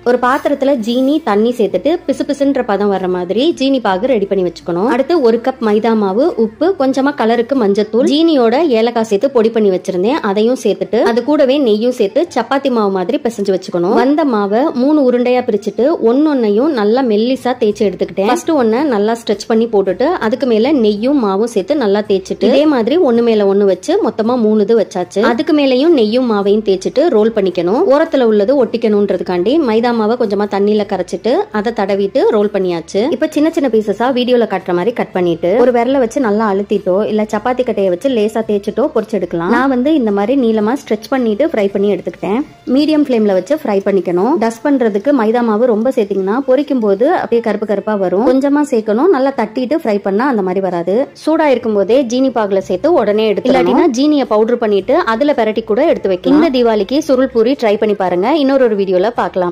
ஒரு பாத்திரத்துல ஜீனி தண்ணி சேர்த்துட்டு பிசுபிசுன்ற பதம் வர்ற மாதிரி ஜீனி பாகு ரெடி பண்ணி வச்சுக்கணும். அடுத்து 1 கப் மைதா மாவு, உப்பு, கொஞ்சமா கலருக்கு மஞ்சத்தூள், ஜீனியோட ஏலக்காய் சேர்த்து பொடி பண்ணி வச்சிருந்தேன் அதையும் சேர்த்துட்டு அது கூடவே நெய்யும் சேர்த்து சப்பாத்தி மாவு மாதிரி பிசைஞ்சு வச்சுக்கணும். வந்த மாவை 3 உருண்டையா பிரிச்சுட்டு ஒன்னொன்னையும் நல்லா மெல்லிசா தேய்ச்சி எடுத்துக்கிட்டேன். ஃபர்ஸ்ட் ஒன்ன நல்லா ஸ்ட்ரெச் பண்ணி போட்டுட்டு அதுக்கு மேல நெய்யும் மாவும் சேர்த்து நல்லா தேய்ச்சிட்டு இதே மாதிரி ஒண்ணு மேல ஒண்ணு வச்சு மொத்தமா 3 இது வச்சாச்சு. அதுக்கு மேலயும் நெய்யும் மாவையும் தேய்ச்சிட்டு ரோல் பண்ணிக்கணும். ஓரத்துல உள்ளது ஒட்டிக்கணும்ன்றதுக்காண்டி மைதா மாவை கொஞ்சமா தண்ணியில கரைச்சிட்டு அதை தடவிட்டு ரோல் பண்ணியாச்சு. இப்ப சின்ன சின்ன பீசஸா வீடியோல கட்டுற மாதிரி கட் பண்ணிட்டு ஒரு விரல வச்சு நல்லா அழுத்திட்டோ இல்ல சப்பாத்தி கட்டையை வச்சு லேசா தேய்ச்சிட்டோ பொரிச்சு எடுக்கலாம். நான் இந்த மாதிரி நீளமா ஸ்ட்ரெச் பண்ணிட்டு ஃப்ரை பண்ணி எடுத்துக்கிட்டேன். மீடியம் ஃபிளேம்ல வச்சு ஃப்ரை பண்ணிக்கணும். டஸ்ட் பண்றதுக்கு மைதா மாவு ரொம்ப சேர்த்தீங்கன்னா பொரிக்கும் போது அப்படியே கருப்பு கருப்பா வரும். கொஞ்சமா சேர்க்கணும். நல்லா தட்டிட்டு ஃப்ரை பண்ணா அந்த மாதிரி வராது. சூடா இருக்கும் போதே ஜீனி பாகுல சேர்த்து உடனே எடுத்து இல்லாட்டினா ஜீனியை பவுடர் பண்ணிட்டு அதுல பெரட்டி கூட எடுத்து வைக்கலாம். இந்த தீபாவளிக்கு சுருள் பூரி ட்ரை பண்ணி பாருங்க. இன்னொரு வீடியோல பார்க்கலாம்.